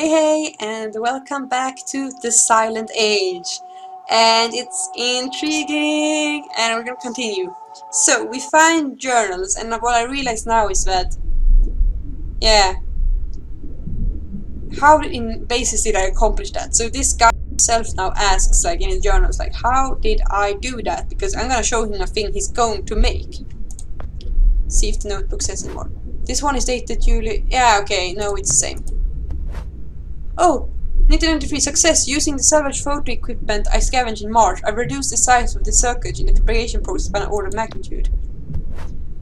Hey, and welcome back to the Silent Age. And it's intriguing, and we're gonna continue. So, we find journals, and what I realize now is that, yeah, how in basis did I accomplish that? So this guy himself now asks, like, in his journals, like, how did I do that? Because I'm gonna show him a thing he's going to make. See if the notebook says it more. This one is dated July. Yeah, okay, no, it's the same. Oh, 1993 success. Using the salvage photo equipment I scavenged in March, I've reduced the size of the circuit in the propagation process by an order of magnitude.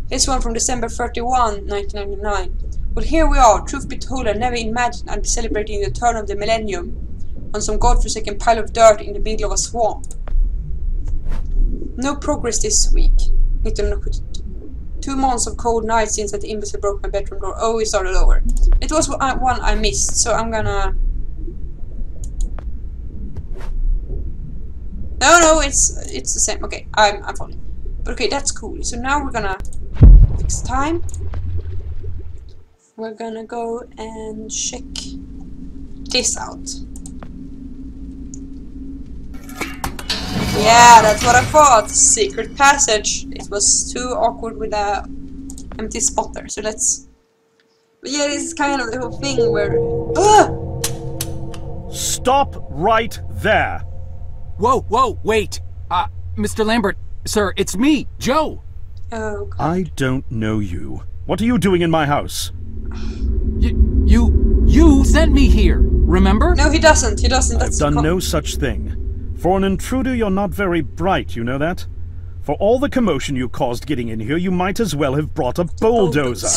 This one from December 31, 1999. Well, here we are. Truth be told, I never imagined I'd be celebrating the turn of the millennium on some godforsaken pile of dirt in the middle of a swamp. No progress this week. 2 months of cold nights since that imbecile broke my bedroom door. Oh, we started over. It was one I missed, so I'm gonna... No, it's the same. Okay, I'm following. But okay, that's cool. So now we're gonna fix time. We're gonna go and check this out. Yeah, that's what I thought. Secret passage. It was too awkward with a empty spot there. So let's. But yeah, this is kind of the whole thing where. Stop right there. Whoa, wait. Mr. Lambert, sir, it's me, Joe. Oh, God. I don't know you. What are you doing in my house? You sent me here, remember? No, he doesn't. He doesn't. I've done no such thing. For an intruder, you're not very bright, you know that? For all the commotion you caused getting in here, you might as well have brought a bulldozer.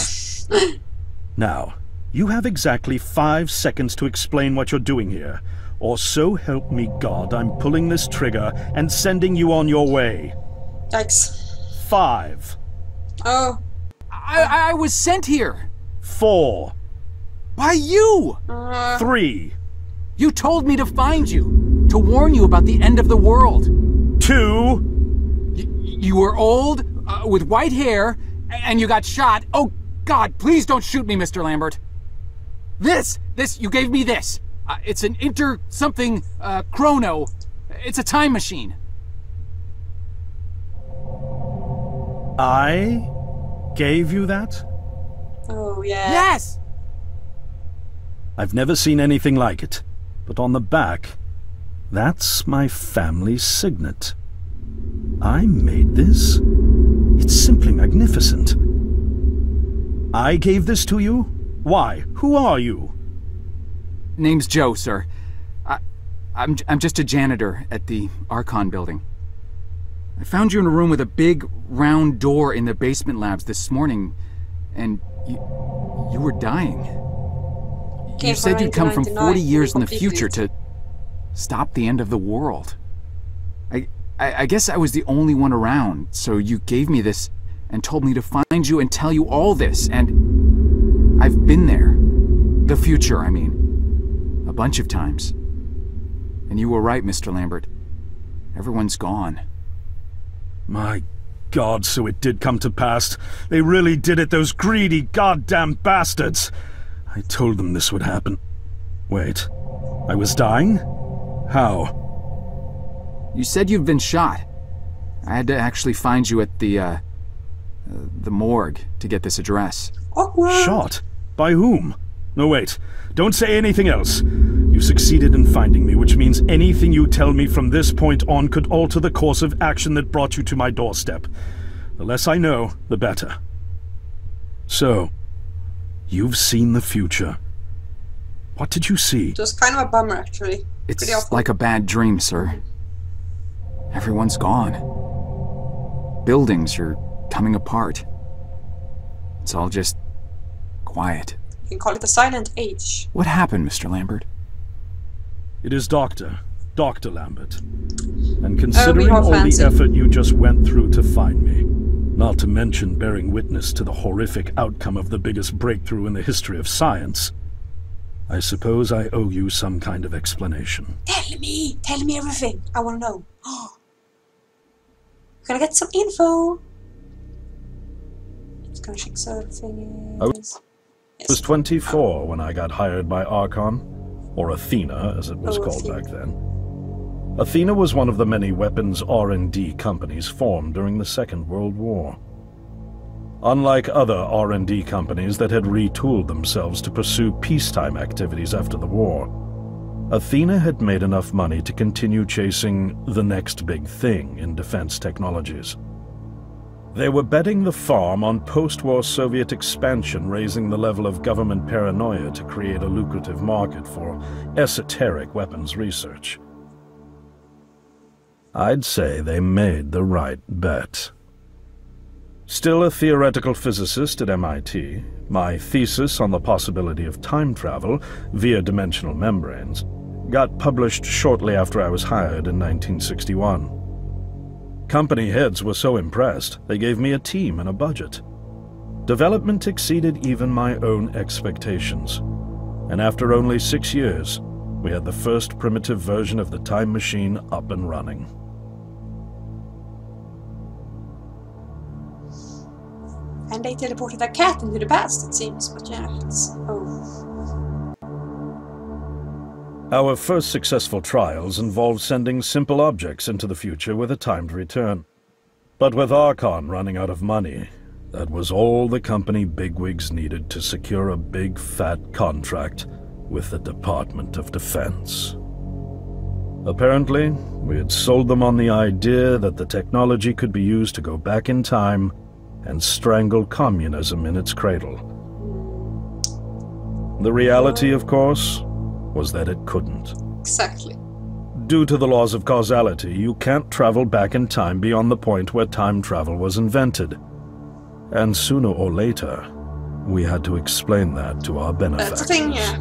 Now, you have exactly 5 seconds to explain what you're doing here. Or so help me God, I'm pulling this trigger and sending you on your way. Yikes. 5. Oh. I was sent here. 4. By you. 3. You told me to find you, to warn you about the end of the world. 2. You were old, with white hair, and you got shot. Oh, God, please don't shoot me, Mr. Lambert. You gave me this. It's an something chrono. It's a time machine. I gave you that? Oh, yeah. Yes! I've never seen anything like it. But on the back, that's my family signet. I made this? It's simply magnificent. I gave this to you? Why? Who are you? Name's Joe, sir. I'm just a janitor at the Archon building. I found you in a room with a big, round door in the basement labs this morning, and you were dying. You said you'd come from 40 years in the future to stop the end of the world. I guess I was the only one around, so you gave me this and told me to find you and tell you all this, and I've been there. The future, I mean. A bunch of times. And you were right, Mr. Lambert. Everyone's gone. My God, so it did come to pass. They really did it, those greedy goddamn bastards. I told them this would happen. Wait, I was dying? How? You said you'd been shot. I had to actually find you at the morgue to get this address. Awkward. Shot? By whom? No, wait. Don't say anything else. You succeeded in finding me, which means anything you tell me from this point on could alter the course of action that brought you to my doorstep. The less I know, the better. So, you've seen the future. What did you see? It was kind of a bummer, actually. It's like a bad dream, sir. Everyone's gone. Buildings are coming apart. It's all just quiet. You can call it the Silent Age. What happened, Mr. Lambert? It is Dr. Lambert. And considering all fancy. the effort you just went through to find me, not to mention bearing witness to the horrific outcome of the biggest breakthrough in the history of science, I suppose I owe you some kind of explanation. Tell me everything. I want to know. Gonna get some info. Just gonna check something. I was 24 when I got hired by Archon. or Athena as it was called Athena. back then. Athena was one of the many weapons R&D companies formed during the Second World War. Unlike other R&D companies that had retooled themselves to pursue peacetime activities after the war, Athena had made enough money to continue chasing the next big thing in defense technologies. They were betting the farm on post-war Soviet expansion, raising the level of government paranoia to create a lucrative market for esoteric weapons research. I'd say they made the right bet. Still a theoretical physicist at MIT, my thesis on the possibility of time travel via dimensional membranes got published shortly after I was hired in 1961. Company heads were so impressed, they gave me a team and a budget. Development exceeded even my own expectations, and after only 6 years, we had the first primitive version of the time machine up and running. And they teleported a cat into the past, it seems, but yeah, it's... oh. Our first successful trials involved sending simple objects into the future with a timed return. But with Archon running out of money, that was all the company bigwigs needed to secure a big fat contract with the Department of Defense. Apparently, we had sold them on the idea that the technology could be used to go back in time and strangle communism in its cradle. The reality, of course, was that it couldn't. Exactly. Due to the laws of causality, you can't travel back in time beyond the point where time travel was invented. And sooner or later, we had to explain that to our benefactors. That's the thing, yeah.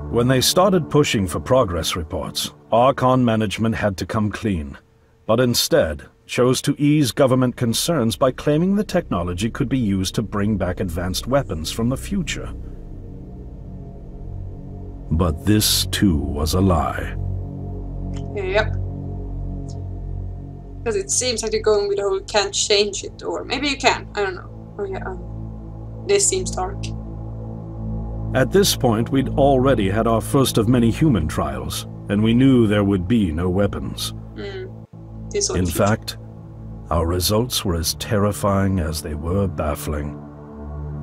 When they started pushing for progress reports, Archon management had to come clean, but instead chose to ease government concerns by claiming the technology could be used to bring back advanced weapons from the future. But this, too, was a lie. Yep. Because it seems like you're going with the whole can't change it, or maybe you can, I don't know. Oh yeah, this seems dark. At this point, we'd already had our first of many human trials, and we knew there would be no weapons. In fact, our results were as terrifying as they were baffling.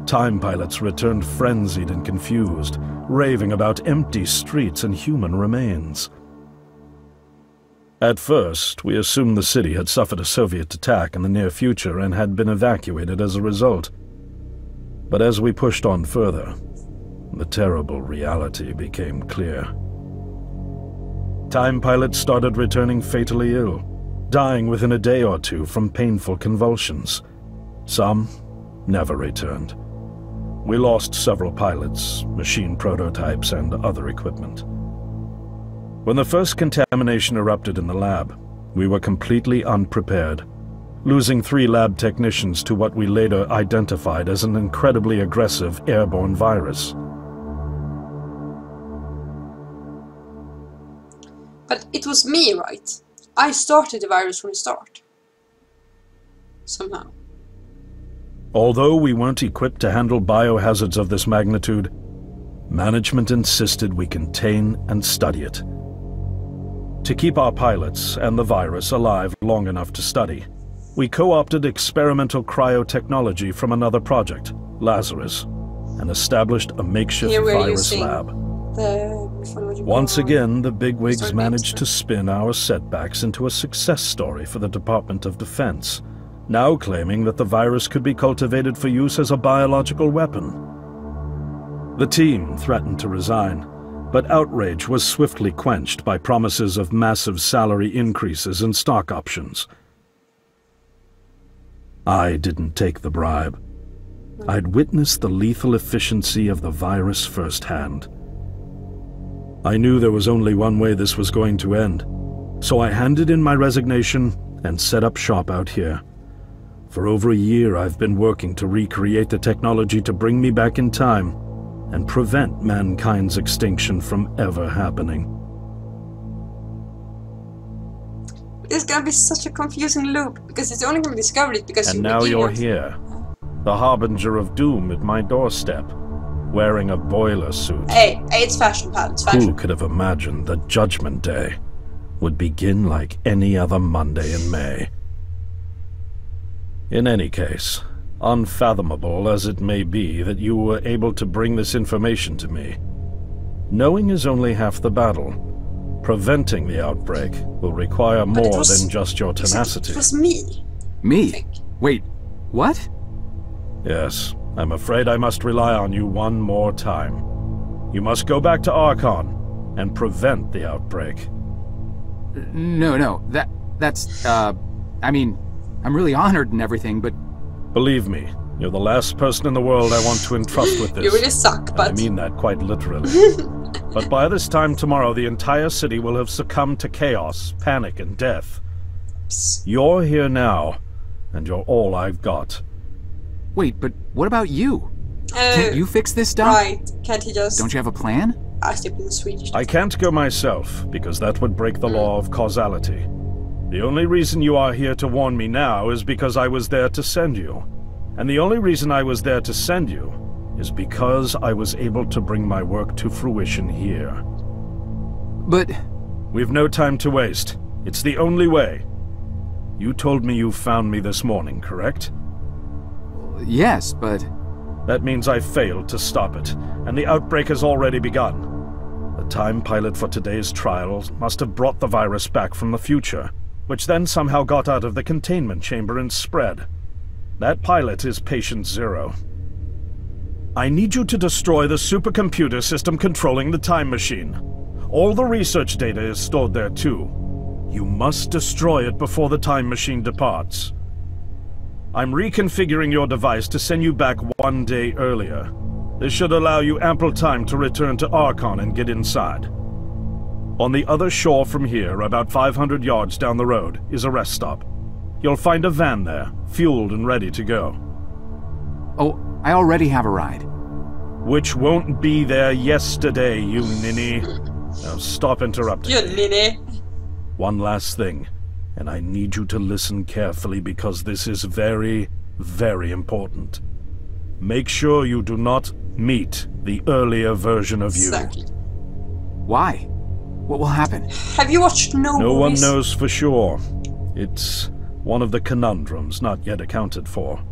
Time pilots returned frenzied and confused, raving about empty streets and human remains. At first, we assumed the city had suffered a Soviet attack in the near future and had been evacuated as a result. But as we pushed on further, the terrible reality became clear. Time pilots started returning fatally ill, dying within a day or two from painful convulsions. Some never returned. We lost several pilots, machine prototypes, and other equipment. When the first contamination erupted in the lab, we were completely unprepared, losing 3 lab technicians to what we later identified as an incredibly aggressive airborne virus. But it was me, right? I started the virus from the start. Somehow. Although we weren't equipped to handle biohazards of this magnitude, management insisted we contain and study it. To keep our pilots and the virus alive long enough to study, we co-opted experimental cryotechnology from another project, Lazarus, and established a makeshift virus lab. Once again, the bigwigs managed to spin our setbacks into a success story for the Department of Defense, now claiming that the virus could be cultivated for use as a biological weapon. The team threatened to resign, but outrage was swiftly quenched by promises of massive salary increases and stock options. I didn't take the bribe. I'd witnessed the lethal efficiency of the virus firsthand. I knew there was only one way this was going to end, so I handed in my resignation and set up shop out here. For over a year, I've been working to recreate the technology to bring me back in time and prevent mankind's extinction from ever happening. It's gonna be such a confusing loop, because it's only gonna be discovered because and now you're here, the harbinger of doom at my doorstep, wearing a boiler suit. Hey, it's fashion, pal. It's fashion. Who could have imagined that Judgment Day would begin like any other Monday in May? In any case, unfathomable as it may be that you were able to bring this information to me, knowing is only half the battle. Preventing the outbreak will require more than just your tenacity. It was me. Me? Wait, what? Yes, I'm afraid I must rely on you one more time. You must go back to Archon and prevent the outbreak. No, that's, I mean, I'm really honored and everything, but... Believe me, you're the last person in the world I want to entrust with this. You really suck, but... I mean that quite literally. But by this time tomorrow, the entire city will have succumbed to chaos, panic, and death. Psst. You're here now, and you're all I've got. Wait, but what about you? Can't you fix this stuff? Right, can't he just... Don't you have a plan? I still in Swedish. I can't go myself, because that would break the law of causality. The only reason you are here to warn me now is because I was there to send you. And the only reason I was there to send you is because I was able to bring my work to fruition here. But... We've no time to waste. It's the only way. You told me you found me this morning, correct? Yes, but... That means I failed to stop it, and the outbreak has already begun. The time pilot for today's trials must have brought the virus back from the future, which then somehow got out of the containment chamber and spread. That pilot is Patient Zero. I need you to destroy the supercomputer system controlling the time machine. All the research data is stored there too. You must destroy it before the time machine departs. I'm reconfiguring your device to send you back 1 day earlier. This should allow you ample time to return to Archon and get inside. On the other shore from here, about 500 yards down the road, is a rest stop. You'll find a van there, fueled and ready to go. Oh, I already have a ride. Which won't be there yesterday, you ninny. Now stop interrupting. You ninny. One last thing, and I need you to listen carefully because this is very, very important. Make sure you do not meet the earlier version of you. Exactly. Why? What will happen? Have you watched no No one movies? knows for sure. It's one of the conundrums not yet accounted for.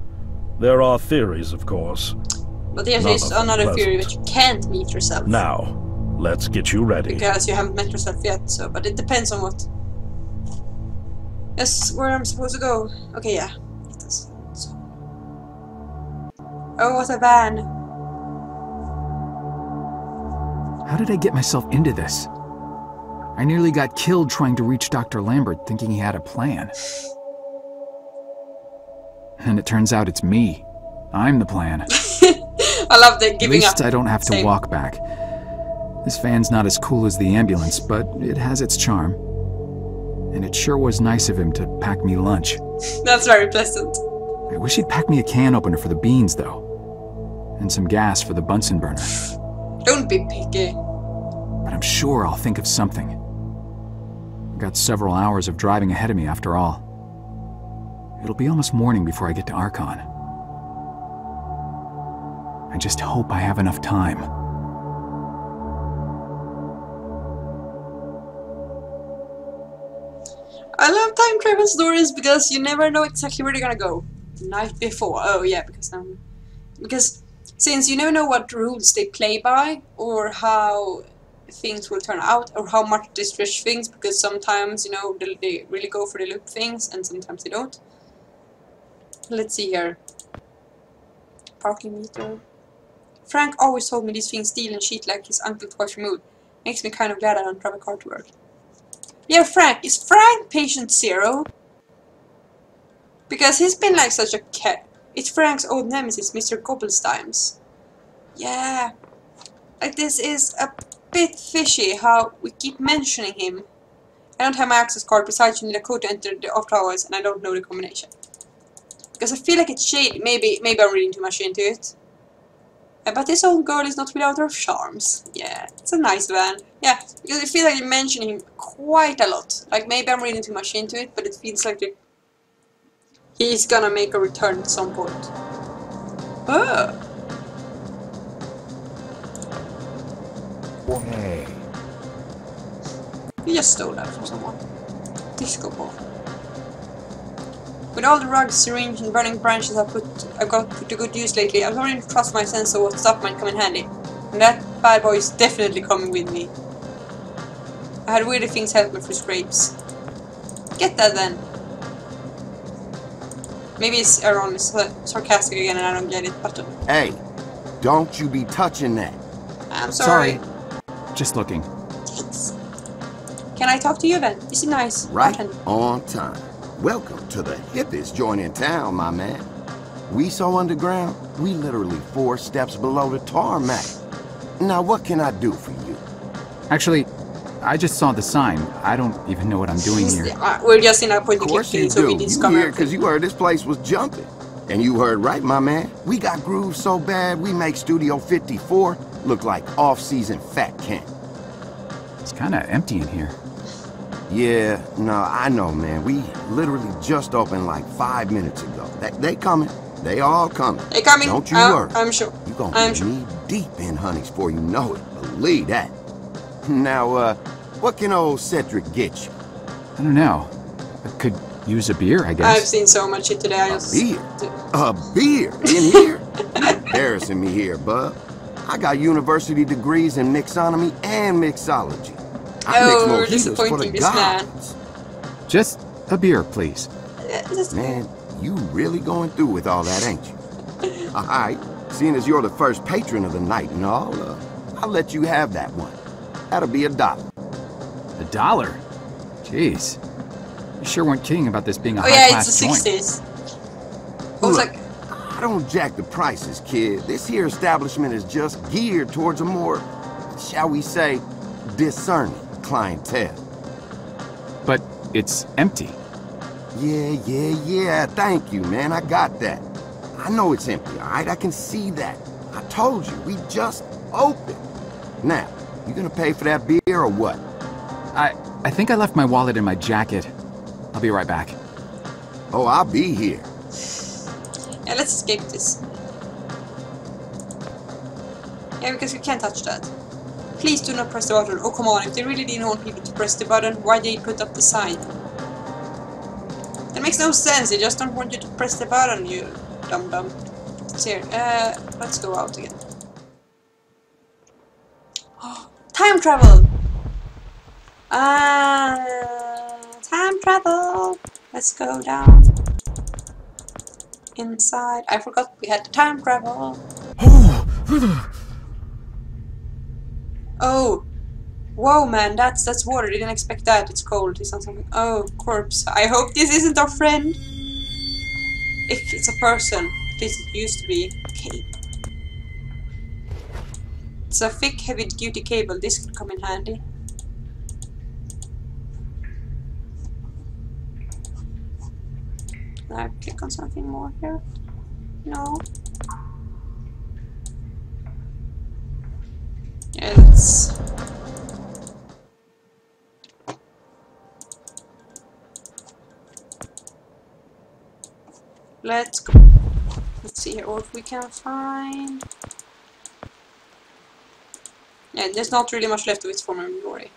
There are theories, of course. But there's None this of them another theory that pleasant. you can't meet yourself. Now, let's get you ready. Because you haven't met yourself yet, so... But it depends on what... Yes, where I'm supposed to go. Okay, yeah. It does. So. Oh, what a van. How did I get myself into this? I nearly got killed trying to reach Dr. Lambert thinking he had a plan. And it turns out it's me. I'm the plan. I love the giving At least up. I don't have to Same. walk back. This van's not as cool as the ambulance, but it has its charm. And it sure was nice of him to pack me lunch. That's very pleasant. I wish he'd pack me a can opener for the beans, though. And some gas for the Bunsen burner. Don't be picky. But I'm sure I'll think of something. I've got several hours of driving ahead of me after all. It'll be almost morning before I get to Archon. I just hope I have enough time. I love time travel stories because you never know exactly where they're gonna go. The night before. Oh yeah, because since you never know what rules they play by or how things will turn out or how much they stretch things, because sometimes, you know, they really go for the loop things and sometimes they don't. Let's see here. Parking meter. Frank always told me these things steal and cheat like his uncle twice removed. Makes me kind of glad I don't drive a car to work. Yeah, Frank. Is Frank Patient Zero? Because he's been like such a cat. It's Frank's old nemesis, Mr. Gobblestimes. Yeah. Like, this is a bit fishy how we keep mentioning him. I don't have my access card, besides you need a code to enter the after hours, and I don't know the combination. Because I feel like it's shady. Maybe I'm reading too much into it. But this old girl is not without her charms. Yeah, it's a nice van. Yeah, because I feel like you mention him quite a lot. Like, maybe I'm reading too much into it, but it feels like he's gonna make a return at some point. Oh! Hey. You just stole that from someone. Disco ball. With all the rugs, syringe, and burning branches I've got put to good use lately, I'm starting to trust my sense of what stuff might come in handy. And that bad boy is definitely coming with me. I had weirder things help me through scrapes. Get that then. Maybe it's Aaron is sarcastic again and I don't get it, but... Hey, don't you be touching that. I'm sorry. Just looking. Thanks. Can I talk to you then? Is it nice? Right Bartender? on time. Welcome to the hippest joint in town, my man. We so underground, we literally 4 steps below the tarmac. Now what can I do for you? Actually, I just saw the sign. I don't even know what I'm doing here. We're just in a point Of course you so we do. You discover here because you heard this place was jumping. And you heard right, my man. We got grooves so bad, we make Studio 54 look like off-season fat camp. It's kind of empty in here. Yeah, no, I know, man. We literally just opened like 5 minutes ago. They coming. They all coming. They coming. Don't you worry. I'm sure. You gonna be knee deep in honeys before you know it. Believe that. Now, what can old Cedric get you? I don't know. I could use a beer, I guess. I've seen so much shit today. Beer? A beer? In here? You embarrassing me here, bub. I got university degrees in mixonomy and mixology. Oh, we're disappointing this man. Just a beer, please. Man, you really going through with all that, ain't you? Alright, seeing as you're the first patron of the night and all, I'll let you have that one. That'll be $1. $1? Jeez. You sure weren't kidding about this being a high-class joint. Oh yeah, it's the 60s. I was like... I don't jack the prices, kid. This here establishment is just geared towards a more, shall we say, discerning clientele. But it's empty. Yeah. Thank you, man. I got that. I know it's empty, all right? I can see that. I told you, we just opened. Now, you gonna pay for that beer or what? I think I left my wallet in my jacket. I'll be right back. Oh, I'll be here. Yeah, let's escape this. Yeah, because we can't touch that. Please do not press the button. Oh, come on. If they really didn't want people to press the button, why did they put up the sign? That makes no sense. They just don't want you to press the button, you dum-dum. So here, let's go out again. Oh, time travel! Time travel! Let's go down. Inside. I forgot we had time travel. Oh. Whoa, man, that's water. Didn't expect that. It's cold. It's not something. Oh, corpse. I hope this isn't our friend. If it's a person. At least it used to be. Okay. It's a thick, heavy-duty cable. This could come in handy. Can I click on something more here? No. Yeah, let's... Let's go. Let's see here what we can find. Yeah, there's not really much left of its former glory.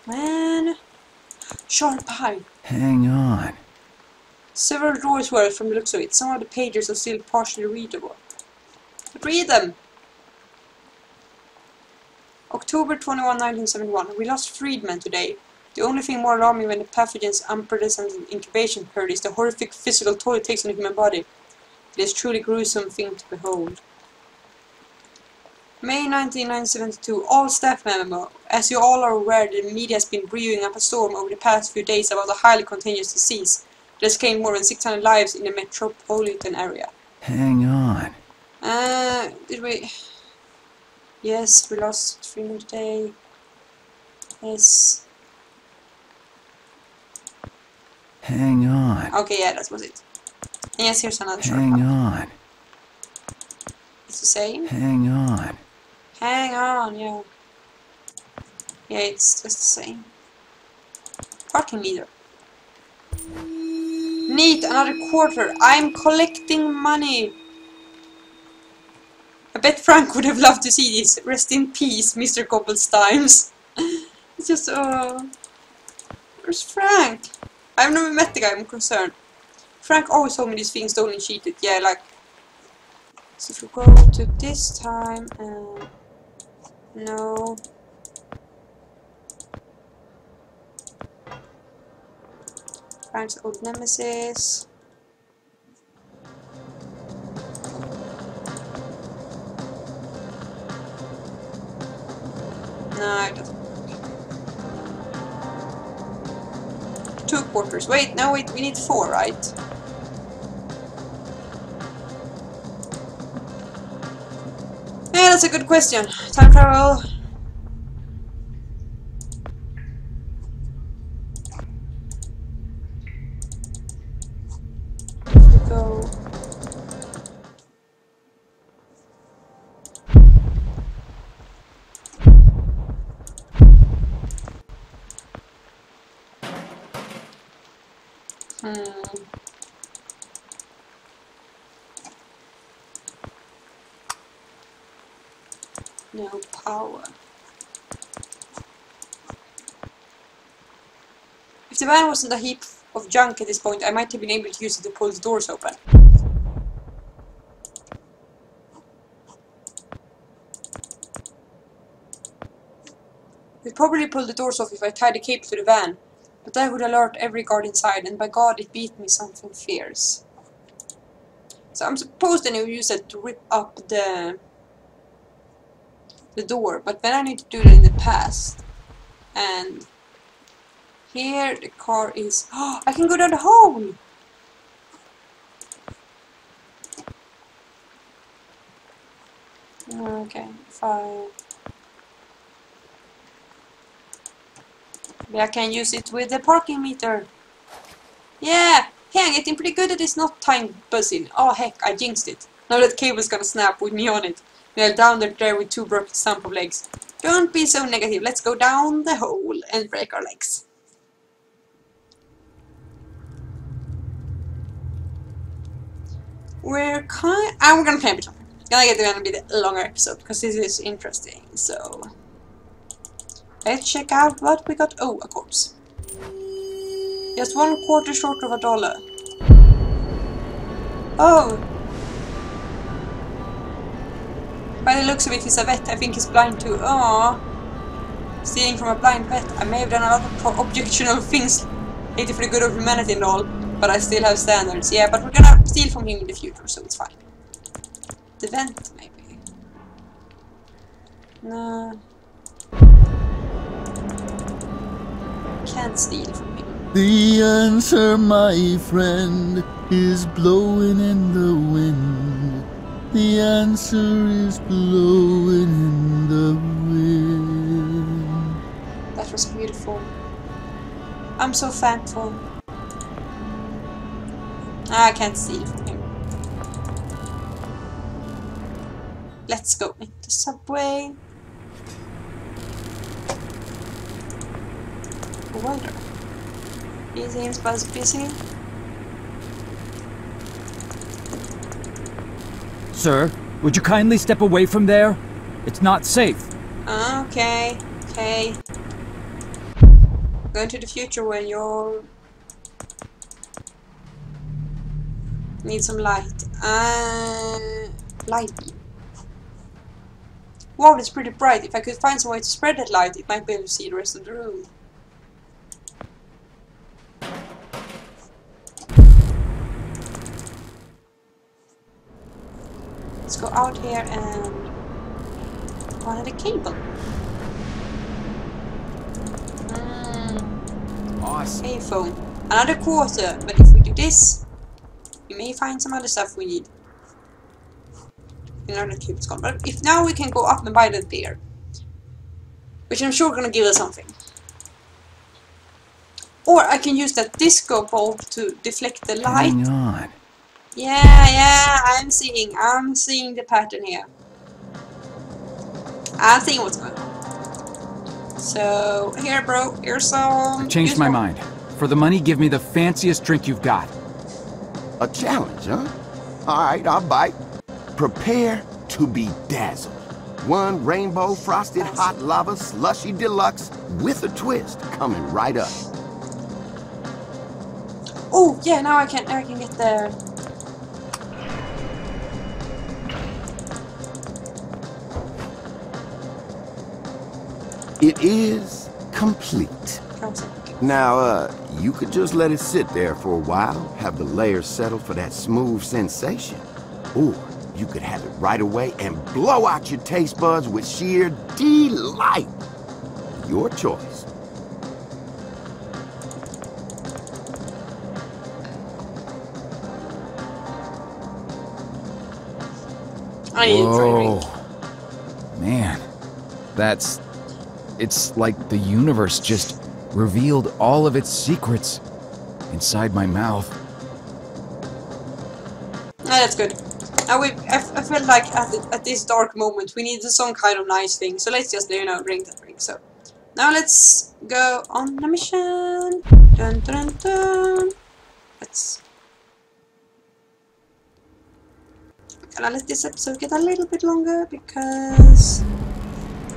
Man. Sharp eye. Hang on. Several drawers were from the looks of it. Some of the pages are still partially readable. But read them! October 21, 1971. We lost Friedman today. The only thing more alarming when the pathogen's unprecedented incubation occurred is the horrific physical toll it takes on the human body. It is truly a gruesome thing to behold. May 1972. All staff members. As you all are aware, the media has been brewing up a storm over the past few days about a highly contagious disease. It has claimed more than 600 lives in the metropolitan area. Hang on. Did we... Yes, we lost Freeman today. Yes. Hang on. Okay, yeah, that was it. And yes, here's another short Hang one. on. It's the same. Hang on. Hang on, yeah. Yeah, it's just the same. Parking meter. Neat, another quarter. I'm collecting money. A bet Frank would have loved to see this. Rest in peace, Mr. Cobblestimes. It's just, where's Frank? I've never met the guy, I'm concerned. Frank always told me these things stolen and cheated. Yeah, like... So if we go to this time and... No... Frank's old nemesis... No, it doesn't work. 2 quarters. Wait, no, wait, we need 4, right? Yeah, that's a good question. Time travel. Go. No power. If the van wasn't a heap of junk at this point, I might have been able to use it to pull the doors open. We'd probably pull the doors off if I tied a cape to the van, but that would alert every guard inside, and by God, it beat me something fierce. So I'm supposed to use it to rip up the door, but then I need to do that in the past. And here the car is... Oh, I can go down the hole! Okay, fine. Maybe I can use it with the parking meter. Yeah! Hey, I'm getting pretty good at this not time buzzing. Oh heck, I jinxed it. Now that cable's gonna snap with me on it. We're down there with 2 broken stump of legs. Don't be so negative. Let's go down the hole and break our legs. We're we're gonna play a bit longer. It's gonna be the longer episode because this is interesting. So let's check out what we got. Oh, a corpse. Just 1 quarter short of $1. Oh. By the looks of it, he's a vet. I think he's blind too. Aww. Stealing from a blind vet. I may have done a lot of objectionable things lately for the good of humanity and all, but I still have standards. Yeah, but we're gonna steal from him in the future, so it's fine. The vent, maybe. No. Can't steal from him. The answer, my friend, is blowing in the wind. The answer is blowing in the wind. That was beautiful. I'm so thankful. I can't steal from him. Let's go into the subway. Wonder. Busy and Buzz busy. Sir, would you kindly step away from there? It's not safe. Okay, okay. Go into the future when you're... Need some light. Light beam. Wow, it's pretty bright. If I could find some way to spread that light, it might be able to see the rest of the room. Let's go out here and go on the cable. Awesome. Payphone. Another quarter, but if we do this, we may find some other stuff we need. Another cable's gone. But if now we can go up and buy that beer, which I'm sure gonna give us something. Or I can use that disco bulb to deflect the light. Hang on. Yeah, I'm seeing the pattern here. I'm seeing what's going on. So, here bro, here's some... I've changed my mind. For the money, give me the fanciest drink you've got. A challenge, huh? Alright, I'll bite. Prepare to to be dazzled. One rainbow frosted hot lava slushy deluxe with a twist coming right up. Oh yeah, now I can get there. It is complete. Now, you could just let it sit there for a while, have the layers settle for that smooth sensation. Or you could have it right away and blow out your taste buds with sheer delight. Your choice. I need a drink. Man, it's like the universe just revealed all of its secrets inside my mouth. That's good. I felt like at this dark moment we needed some kind of nice thing, so let's just, you know, drink that drink. So now let's go on the mission. Dun dun dun. Let's gonna let this episode get a little bit longer because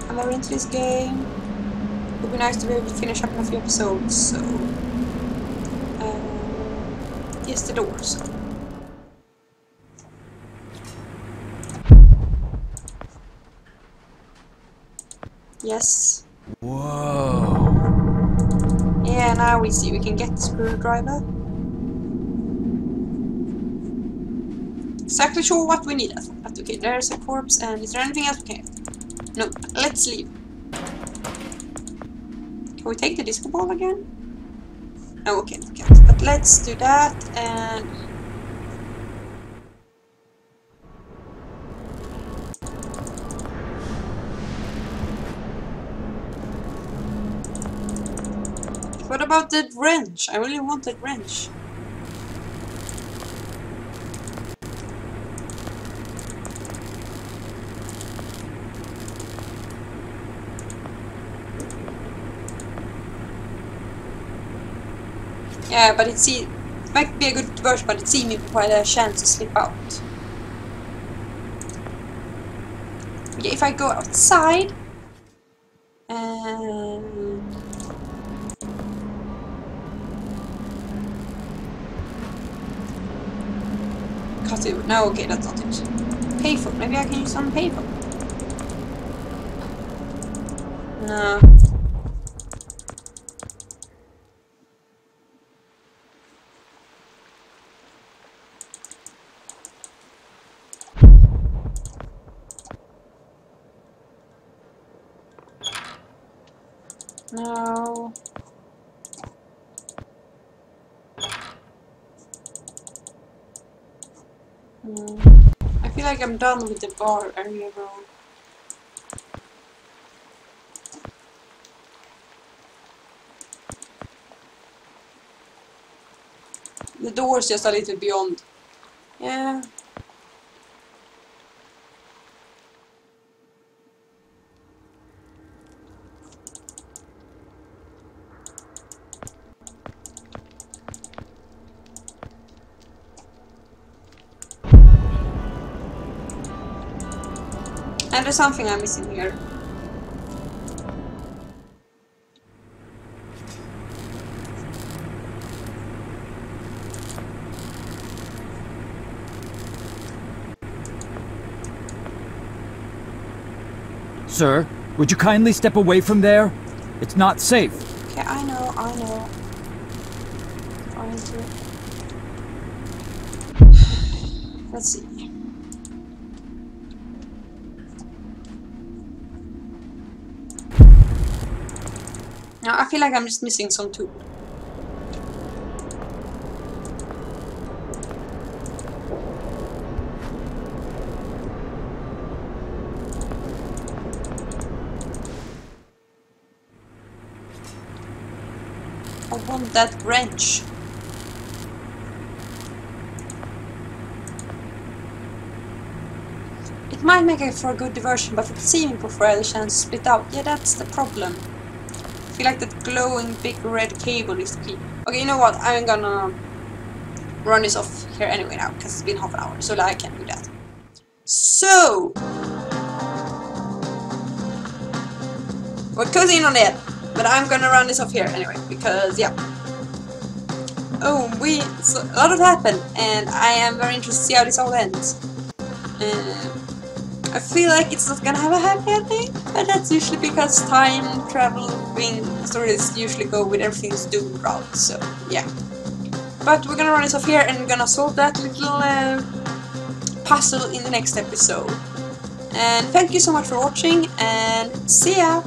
I'm very into this game. It would be nice to be able to finish up in a few episodes. So here's the door. So. Yes. Whoa. Yeah, now we see we can get the screwdriver. Exactly sure what we need. Okay, there's a corpse, and is there anything else we can get? No, let's leave. Can we take the disco ball again? No, okay, we can't. But let's do that, and... What about the wrench? I really want that wrench. Yeah, but it might be a good version, but it seemed me quite a chance to slip out. Okay, if I go outside and cut it. No, okay, that's not it. Payphone. Maybe I can use some payphone. No. No. I feel like I'm done with the bar area, bro. The door's just a little beyond. Yeah. And there's something I'm missing here. Sir, would you kindly step away from there? It's not safe. Okay, I know. Trying to... Let's see. Now I feel like I'm just missing some tool. I want that wrench. It might make it for a good diversion, but it's seeming prefer the chance to split out. Yeah, that's the problem. I feel like that glowing big red cable is the key. Okay, you know what? I'm gonna run this off here anyway now, because it's been half an hour, so I can do that. So we're closing in on it, but I'm gonna run this off here anyway, because yeah. Oh, so a lot of happened, and I am very interested to see how this all ends. I feel like it's not gonna have a happy ending, but that's usually because time traveling stories usually go with everything's doomed route, so yeah. But we're gonna run this off here and gonna solve that little puzzle in the next episode. And thank you so much for watching, and see ya!